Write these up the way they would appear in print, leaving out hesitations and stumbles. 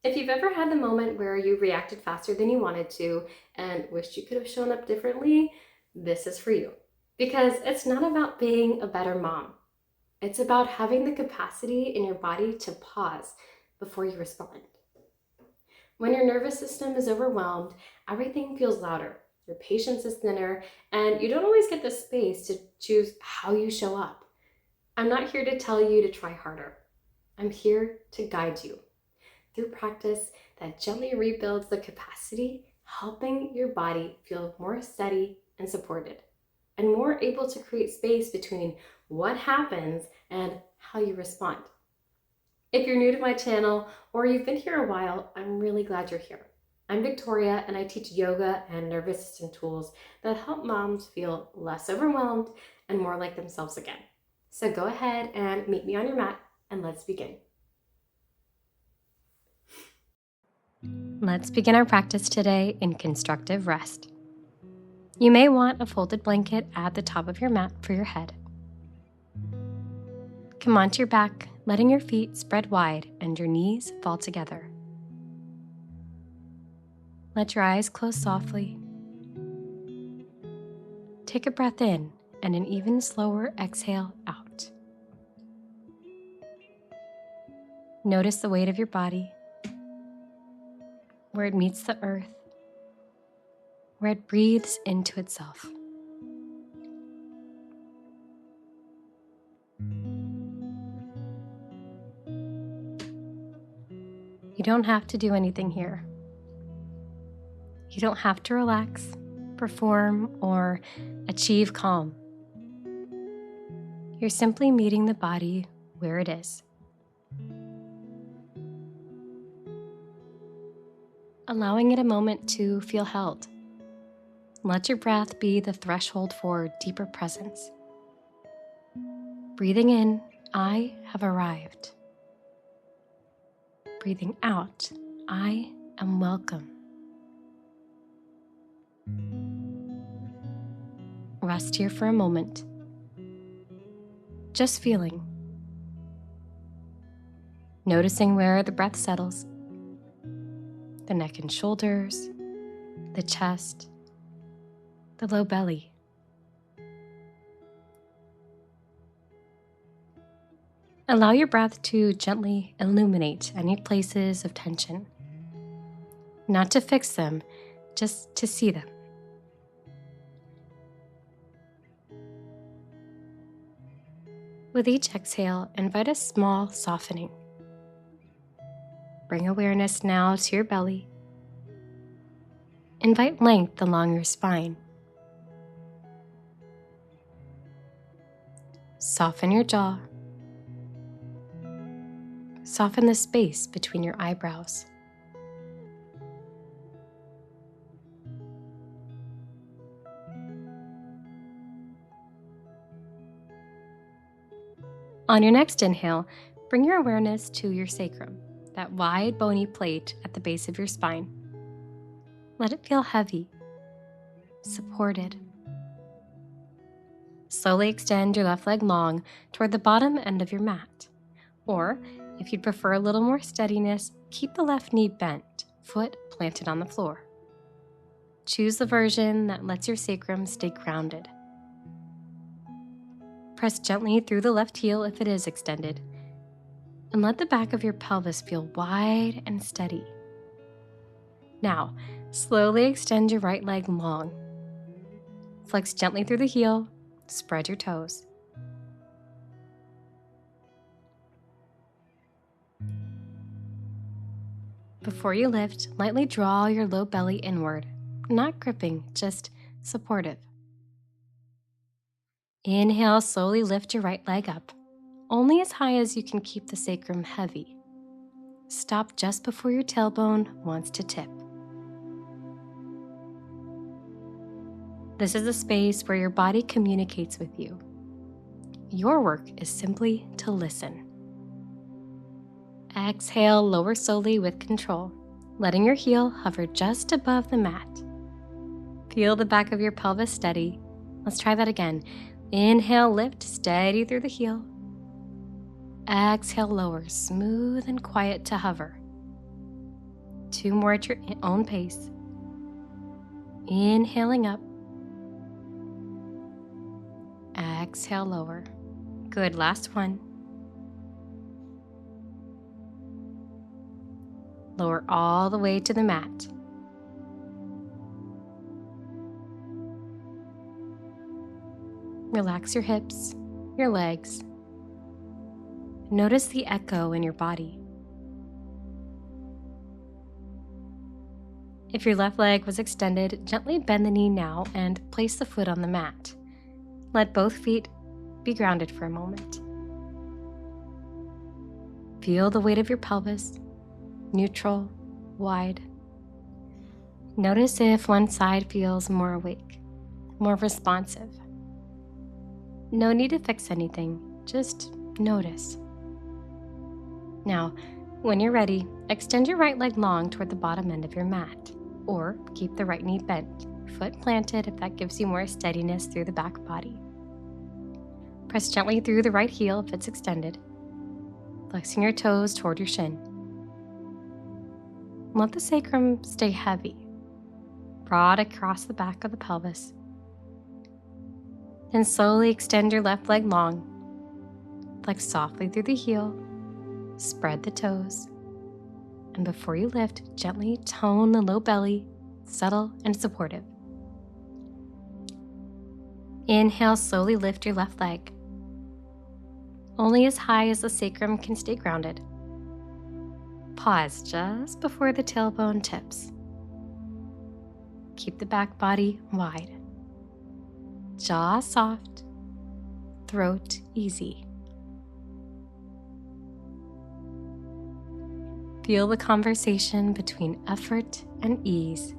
If you've ever had the moment where you reacted faster than you wanted to and wished you could have shown up differently, this is for you. Because it's not about being a better mom. It's about having the capacity in your body to pause before you respond. When your nervous system is overwhelmed, everything feels louder, your patience is thinner, and you don't always get the space to choose how you show up. I'm not here to tell you to try harder. I'm here to guide you through practice that gently rebuilds the capacity, helping your body feel more steady and supported, and more able to create space between what happens and how you respond. If you're new to my channel or you've been here a while, I'm really glad you're here. I'm Victoria and I teach yoga and nervous system tools that help moms feel less overwhelmed and more like themselves again. So go ahead and meet me on your mat and let's begin. Let's begin our practice today in constructive rest. You may want a folded blanket at the top of your mat for your head. Come onto your back, letting your feet spread wide and your knees fall together. Let your eyes close softly. Take a breath in and an even slower exhale out. Notice the weight of your body, where it meets the earth, where it breathes into itself. You don't have to do anything here. You don't have to relax, perform, or achieve calm. You're simply meeting the body where it is. Allowing it a moment to feel held. Let your breath be the threshold for deeper presence. Breathing in, I have arrived. Breathing out, I am welcome. Rest here for a moment. Just feeling. Noticing where the breath settles. The neck and shoulders, the chest, the low belly. Allow your breath to gently illuminate any places of tension. Not to fix them, just to see them. With each exhale, invite a small softening. Bring awareness now to your belly. Invite length along your spine. Soften your jaw. Soften the space between your eyebrows. On your next inhale, bring your awareness to your sacrum, that wide bony plate at the base of your spine. Let it feel heavy, supported. Slowly extend your left leg long toward the bottom end of your mat. Or, if you'd prefer a little more steadiness, keep the left knee bent, foot planted on the floor. Choose the version that lets your sacrum stay grounded. Press gently through the left heel if it is extended, and let the back of your pelvis feel wide and steady. Now, slowly extend your right leg long. Flex gently through the heel, spread your toes. Before you lift, lightly draw your low belly inward, not gripping, just supportive. Inhale, slowly lift your right leg up, only as high as you can keep the sacrum heavy. Stop just before your tailbone wants to tip. This is a space where your body communicates with you. Your work is simply to listen. Exhale, lower slowly with control, letting your heel hover just above the mat. Feel the back of your pelvis steady. Let's try that again. Inhale, lift, steady through the heel. Exhale, lower, smooth and quiet to hover. 2 more at your own pace. Inhaling up. Exhale, lower. Good, last one. Lower all the way to the mat. Relax your hips, your legs. Notice the echo in your body. If your left leg was extended, gently bend the knee now and place the foot on the mat. Let both feet be grounded for a moment. Feel the weight of your pelvis, neutral, wide. Notice if one side feels more awake, more responsive. No need to fix anything, just notice. Now, when you're ready, extend your right leg long toward the bottom end of your mat, or keep the right knee bent, foot planted if that gives you more steadiness through the back body. Press gently through the right heel if it's extended, flexing your toes toward your shin. Let the sacrum stay heavy, broad across the back of the pelvis. Then slowly extend your left leg long. Flex softly through the heel, spread the toes, and before you lift, gently tone the low belly, subtle and supportive. Inhale, slowly lift your left leg, only as high as the sacrum can stay grounded. Pause just before the tailbone tips. Keep the back body wide. Jaw soft, throat easy. Feel the conversation between effort and ease.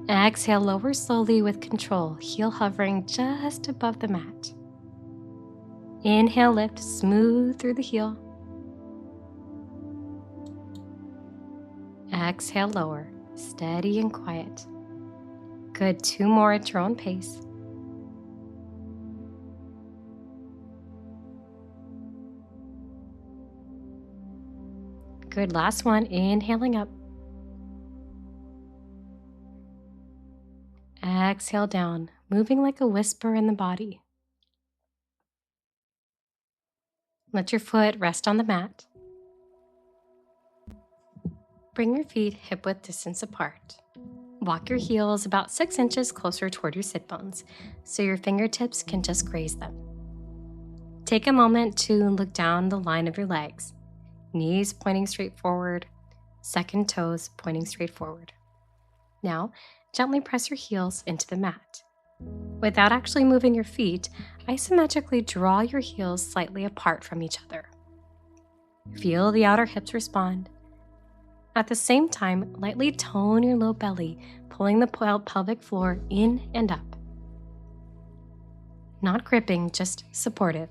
Exhale, lower slowly with control, heel hovering just above the mat. Inhale, lift, smooth through the heel. Exhale, lower, steady and quiet. Good, 2 more at your own pace. Good, last one, inhaling up. Exhale down, moving like a whisper in the body. Let your foot rest on the mat. Bring your feet hip-width distance apart. Walk your heels about 6 inches closer toward your sit bones, so your fingertips can just graze them. Take a moment to look down the line of your legs, knees pointing straight forward, second toes pointing straight forward. Now, gently press your heels into the mat. Without actually moving your feet, isometrically draw your heels slightly apart from each other. Feel the outer hips respond. At the same time, lightly tone your low belly, pulling the pelvic floor in and up. Not gripping, just supportive.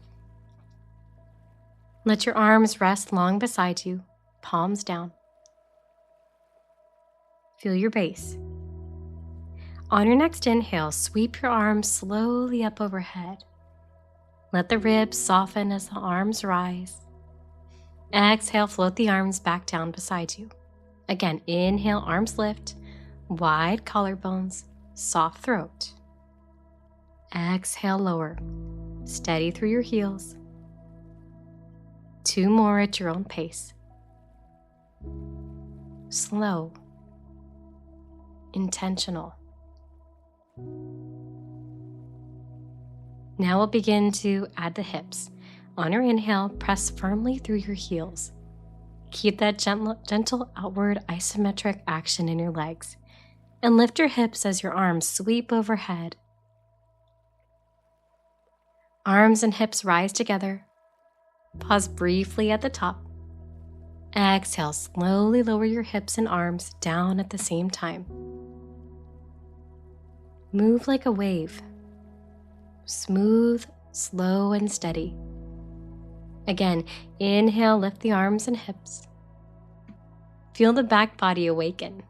Let your arms rest long beside you, palms down. Feel your base. On your next inhale, sweep your arms slowly up overhead. Let the ribs soften as the arms rise. Exhale, float the arms back down beside you. Again, inhale, arms lift, wide collarbones, soft throat. Exhale, lower, steady through your heels. 2 more at your own pace. Slow, intentional. Now we'll begin to add the hips. On your inhale, press firmly through your heels. Keep that gentle outward isometric action in your legs, and lift your hips as your arms sweep overhead. Arms and hips rise together. Pause briefly at the top. Exhale, slowly lower your hips and arms down at the same time. Move like a wave. Smooth, slow, and steady. Again, inhale, lift the arms and hips. Feel the back body awaken.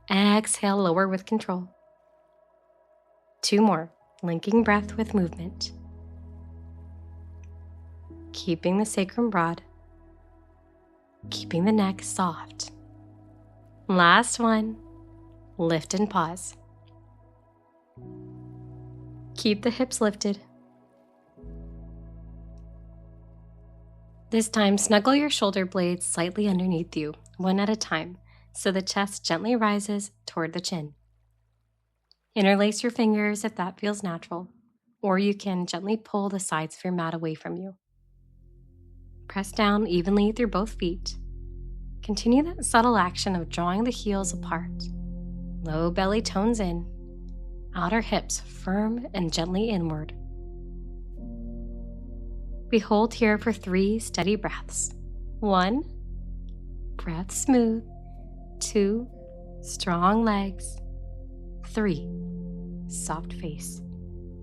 Exhale, lower with control. 2 more, linking breath with movement. Keeping the sacrum broad. keeping the neck soft. Last one, lift and pause. Keep the hips lifted. This time, snuggle your shoulder blades slightly underneath you, one at a time, so the chest gently rises toward the chin. Interlace your fingers if that feels natural, or you can gently pull the sides of your mat away from you. Press down evenly through both feet. Continue that subtle action of drawing the heels apart. Low belly tones in, outer hips firm and gently inward. We hold here for 3 steady breaths. 1, breath smooth. 2, strong legs. 3, soft face.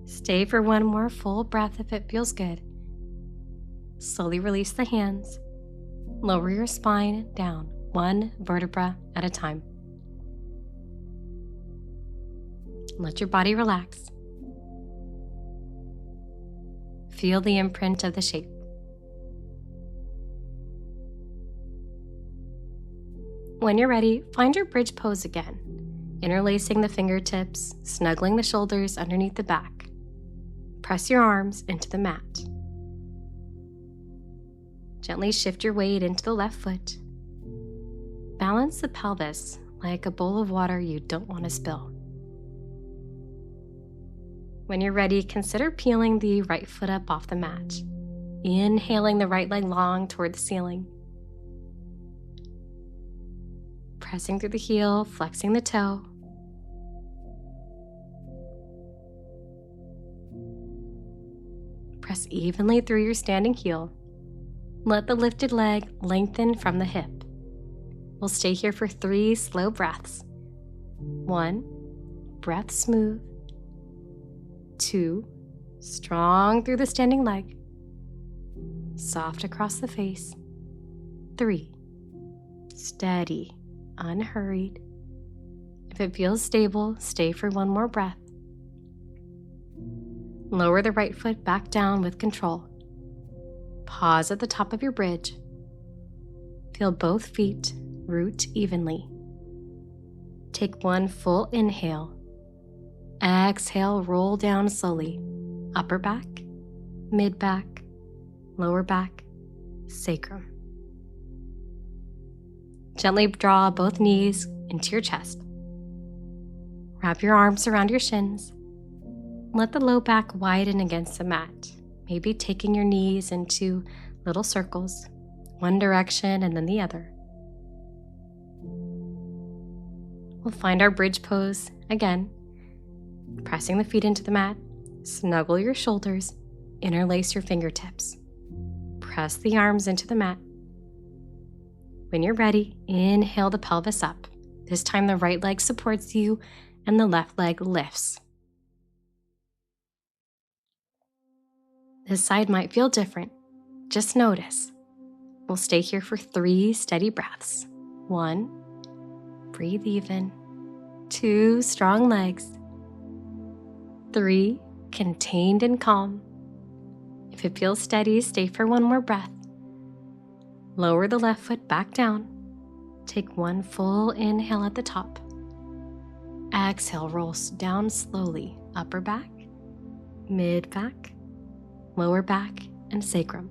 Stay for 1 more full breath if it feels good. Slowly release the hands. Lower your spine down, 1 vertebra at a time. Let your body relax. Feel the imprint of the shape. When you're ready, find your bridge pose again, interlacing the fingertips, snuggling the shoulders underneath the back. Press your arms into the mat. Gently shift your weight into the left foot. Balance the pelvis like a bowl of water you don't want to spill. When you're ready, consider peeling the right foot up off the mat, inhaling the right leg long toward the ceiling. Pressing through the heel, flexing the toe. Press evenly through your standing heel. Let the lifted leg lengthen from the hip. We'll stay here for 3 slow breaths. 1, breath smooth. 2, strong through the standing leg. Soft across the face. 3, steady, unhurried. If it feels stable, stay for 1 more breath. Lower the right foot back down with control. Pause at the top of your bridge. Feel both feet root evenly. Take 1 full inhale. Exhale, roll down slowly. Upper back, mid back, lower back, sacrum. Gently draw both knees into your chest. Wrap your arms around your shins. Let the low back widen against the mat, maybe taking your knees into little circles, one direction and then the other. We'll find our bridge pose again. Pressing the feet into the mat, snuggle your shoulders, interlace your fingertips. Press the arms into the mat. When you're ready, inhale the pelvis up. This time the right leg supports you and the left leg lifts. This side might feel different. Just notice. We'll stay here for 3 steady breaths. 1, breathe even. 2, strong legs. 3, contained and calm. If it feels steady, stay for 1 more breath. Lower the left foot back down. Take 1 full inhale at the top. Exhale, roll down slowly. Upper back, mid back, lower back, and sacrum.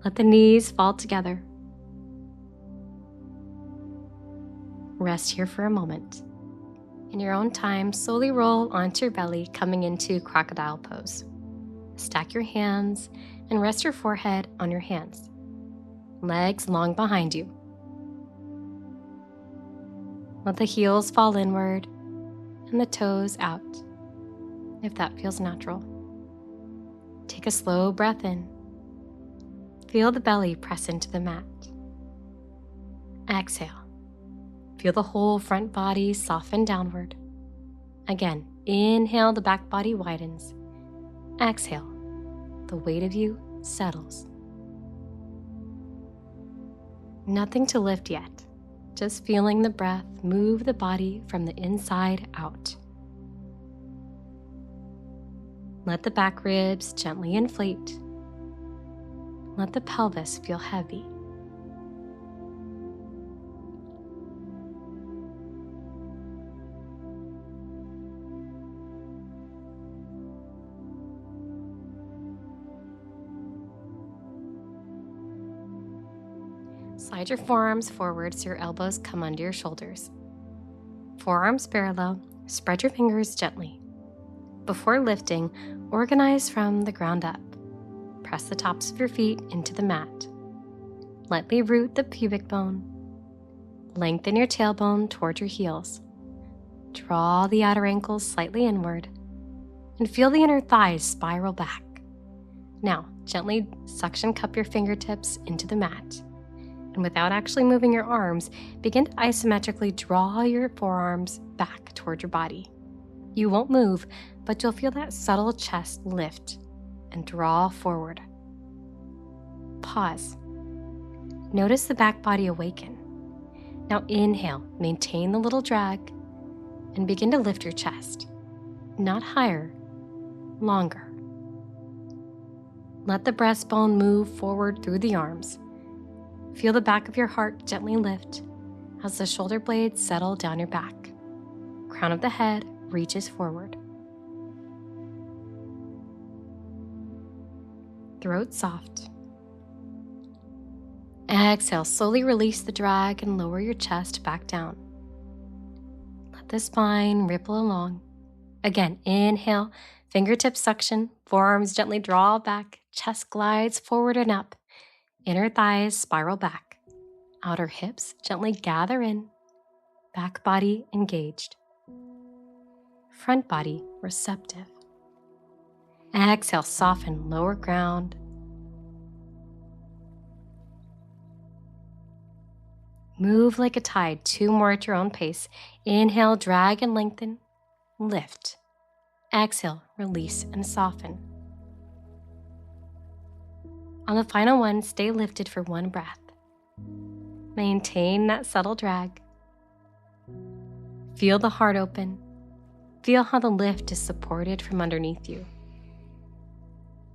Let the knees fall together. Rest here for a moment. In your own time, slowly roll onto your belly, coming into crocodile pose. Stack your hands and rest your forehead on your hands. Legs long behind you. Let the heels fall inward and the toes out, if that feels natural. Take a slow breath in. Feel the belly press into the mat. Exhale. Feel the whole front body soften downward. Again, inhale, the back body widens. Exhale, the weight of you settles. Nothing to lift yet, just feeling the breath move the body from the inside out. Let the back ribs gently inflate. Let the pelvis feel heavy. Slide your forearms forward so your elbows come under your shoulders. Forearms parallel, spread your fingers gently. Before lifting, organize from the ground up. Press the tops of your feet into the mat. Lightly root the pubic bone. Lengthen your tailbone toward your heels. Draw the outer ankles slightly inward and feel the inner thighs spiral back. Now, gently suction cup your fingertips into the mat. And without actually moving your arms, begin to isometrically draw your forearms back toward your body. You won't move, but you'll feel that subtle chest lift and draw forward. Pause. Notice the back body awaken. Now inhale, maintain the little drag, and begin to lift your chest. Not higher, longer. Let the breastbone move forward through the arms. Feel the back of your heart gently lift as the shoulder blades settle down your back. Crown of the head reaches forward. Throat soft. Exhale, slowly release the drag and lower your chest back down. Let the spine ripple along. Again, inhale, fingertips suction, forearms gently draw back, chest glides forward and up. Inner thighs spiral back. Outer hips gently gather in. Back body engaged. Front body receptive. Exhale, soften, lower ground. Move like a tide, 2 more at your own pace. Inhale, drag and lengthen. Lift. Exhale, release and soften. On the final one, stay lifted for 1 breath. Maintain that subtle drag. Feel the heart open. Feel how the lift is supported from underneath you.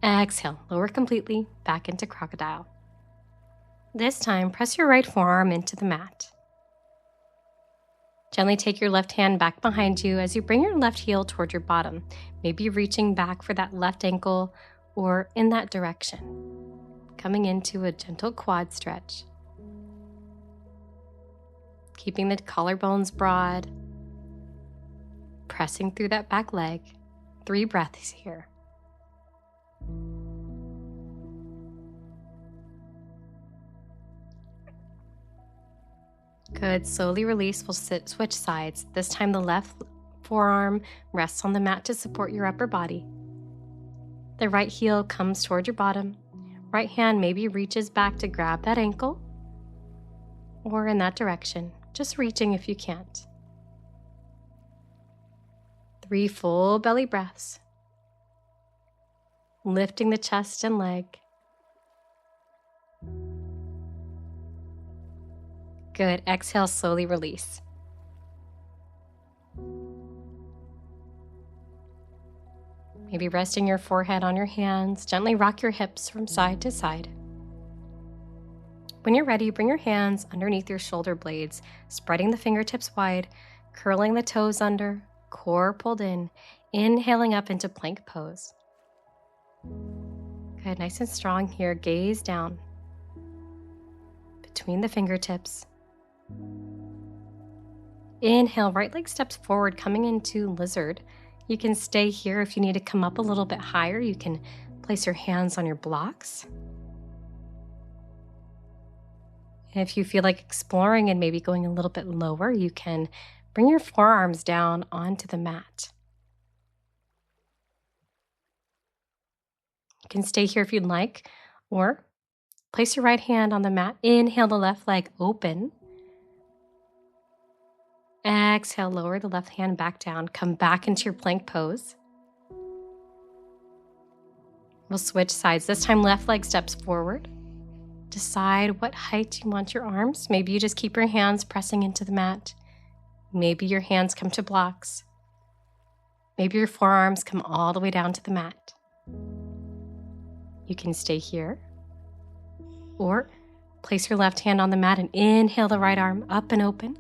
Exhale, lower completely, back into crocodile. This time, press your right forearm into the mat. Gently take your left hand back behind you as you bring your left heel toward your bottom, maybe reaching back for that left ankle or in that direction. Coming into a gentle quad stretch. Keeping the collarbones broad. Pressing through that back leg. 3 breaths here. Good, slowly release. We'll switch sides. This time the left forearm rests on the mat to support your upper body. The right heel comes toward your bottom. Right hand maybe reaches back to grab that ankle or in that direction, just reaching if you can't. 3 full belly breaths. Lifting the chest and leg. Good. Exhale, slowly release. Maybe resting your forehead on your hands. Gently rock your hips from side to side. When you're ready, bring your hands underneath your shoulder blades, spreading the fingertips wide, curling the toes under, core pulled in, inhaling up into plank pose. Good. Nice and strong here. Gaze down between the fingertips. Inhale, right leg steps forward, coming into lizard. You can stay here. If you need to come up a little bit higher, you can place your hands on your blocks. If you feel like exploring and maybe going a little bit lower, you can bring your forearms down onto the mat. You can stay here if you'd like, or place your right hand on the mat. Inhale, the left leg open. Exhale, lower the left hand back down. Come back into your plank pose. We'll switch sides. This time, left leg steps forward. Decide what height you want your arms. Maybe you just keep your hands pressing into the mat. Maybe your hands come to blocks. Maybe your forearms come all the way down to the mat. You can stay here. Or place your left hand on the mat and inhale the right arm up and open.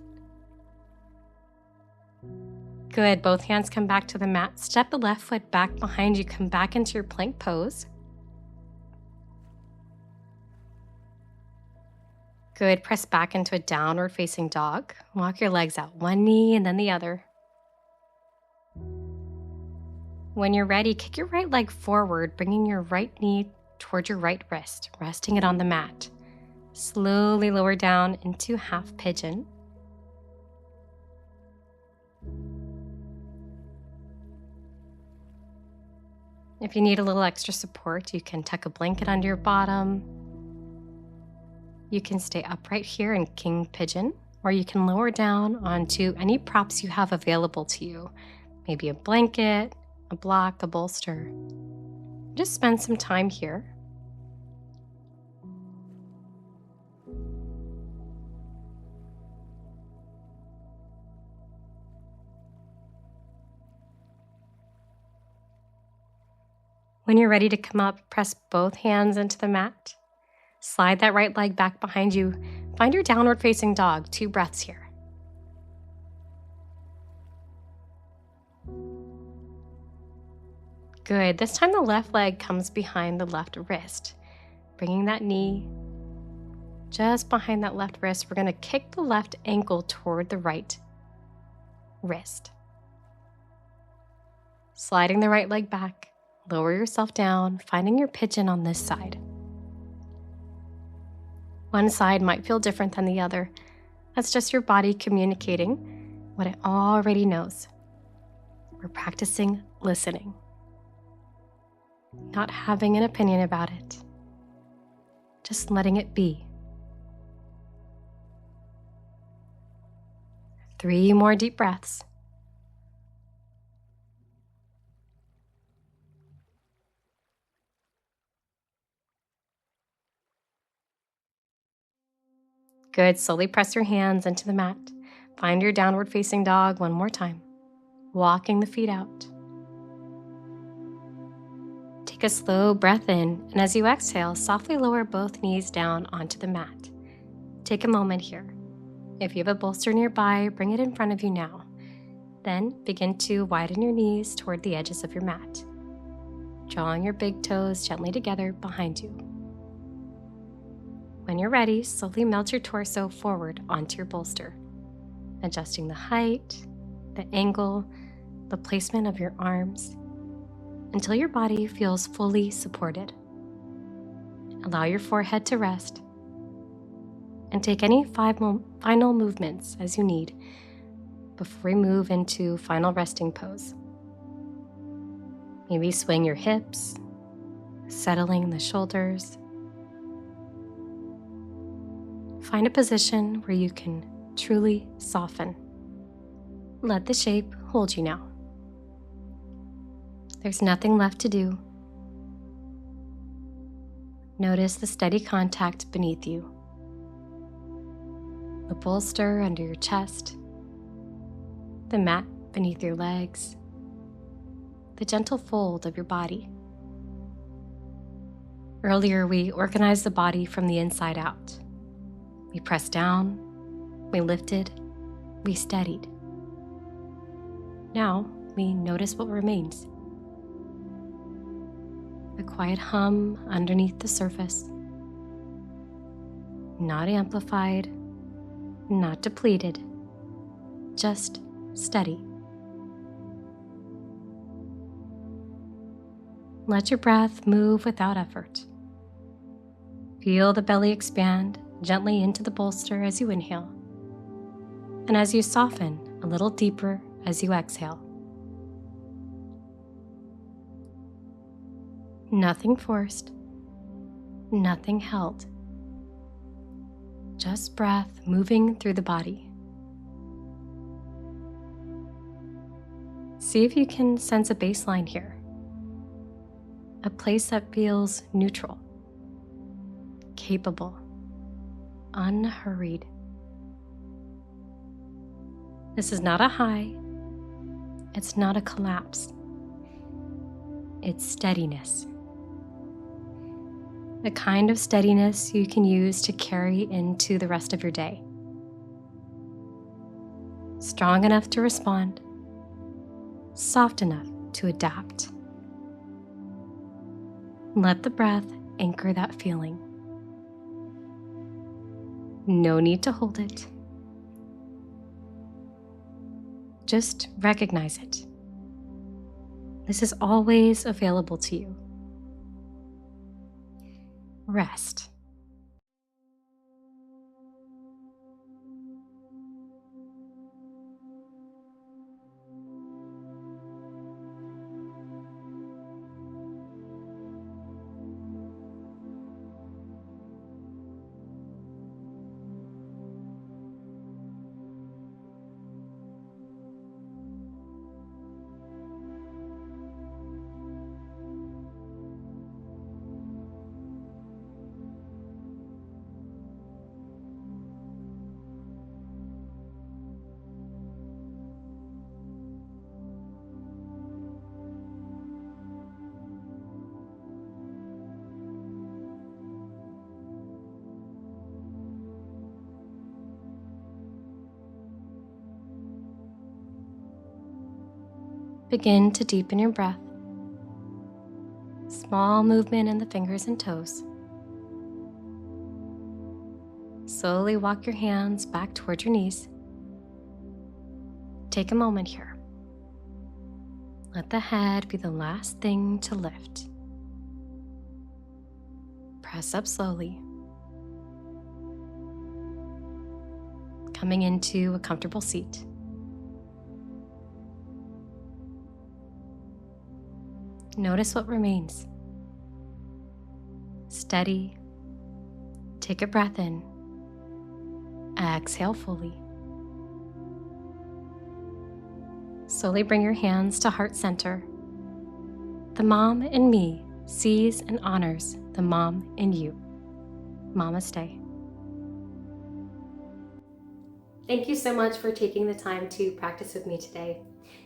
Good. Both hands come back to the mat. Step the left foot back behind you. Come back into your plank pose. Good. Press back into a downward facing dog. Walk your legs out, one knee and then the other. When you're ready, kick your right leg forward, bringing your right knee toward your right wrist, resting it on the mat. Slowly lower down into half pigeon. If you need a little extra support, you can tuck a blanket under your bottom. You can stay upright here in king pigeon, or you can lower down onto any props you have available to you. Maybe a blanket, a block, a bolster. Just spend some time here. When you're ready to come up, press both hands into the mat. Slide that right leg back behind you. Find your downward facing dog. 2 breaths here. Good. This time the left leg comes behind the left wrist. Bringing that knee just behind that left wrist. We're going to kick the left ankle toward the right wrist. Sliding the right leg back. Lower yourself down, finding your pigeon on this side. One side might feel different than the other. That's just your body communicating what it already knows. We're practicing listening, not having an opinion about it, just letting it be. 3 more deep breaths. Good. Slowly press your hands into the mat. Find your downward facing dog one more time. Walking the feet out. Take a slow breath in, and as you exhale, softly lower both knees down onto the mat. Take a moment here. If you have a bolster nearby, bring it in front of you now. Then begin to widen your knees toward the edges of your mat, drawing your big toes gently together behind you. When you're ready, slowly melt your torso forward onto your bolster, adjusting the height, the angle, the placement of your arms, until your body feels fully supported. Allow your forehead to rest, and take any final movements as you need before we move into final resting pose. Maybe swing your hips, settling the shoulders. Find a position where you can truly soften. Let the shape hold you now. There's nothing left to do. Notice the steady contact beneath you, the bolster under your chest, the mat beneath your legs, the gentle fold of your body. Earlier, we organized the body from the inside out. We pressed down, we lifted, we steadied. Now we notice what remains. A quiet hum underneath the surface. Not amplified, not depleted, just steady. Let your breath move without effort. Feel the belly expand gently into the bolster as you inhale, and as you soften a little deeper as you exhale. Nothing forced, nothing held. Just breath moving through the body. See if you can sense a baseline here, a place that feels neutral, capable, unhurried. This is not a high. It's not a collapse. It's steadiness. The kind of steadiness you can use to carry into the rest of your day. Strong enough to respond, soft enough to adapt. Let the breath anchor that feeling. No need to hold it. Just recognize it. This is always available to you. Rest. Begin to deepen your breath. Small movement in the fingers and toes. Slowly walk your hands back towards your knees. Take a moment here. Let the head be the last thing to lift. Press up slowly. Coming into a comfortable seat. Notice what remains. Steady. Take a breath in. Exhale fully. Slowly bring your hands to heart center. The mom in me sees and honors the mom in you. Momaste. Thank you so much for taking the time to practice with me today.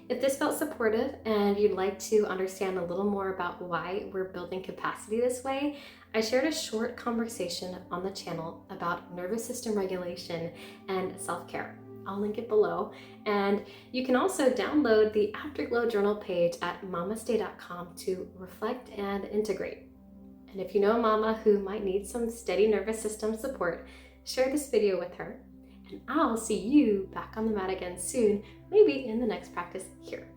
If this felt supportive and you'd like to understand a little more about why we're building capacity this way, I shared a short conversation on the channel about nervous system regulation and self-care. I'll link it below. And you can also download the Afterglow journal page at momaste.com to reflect and integrate. And if you know a mama who might need some steady nervous system support, share this video with her. And I'll see you back on the mat again soon, maybe in the next practice here.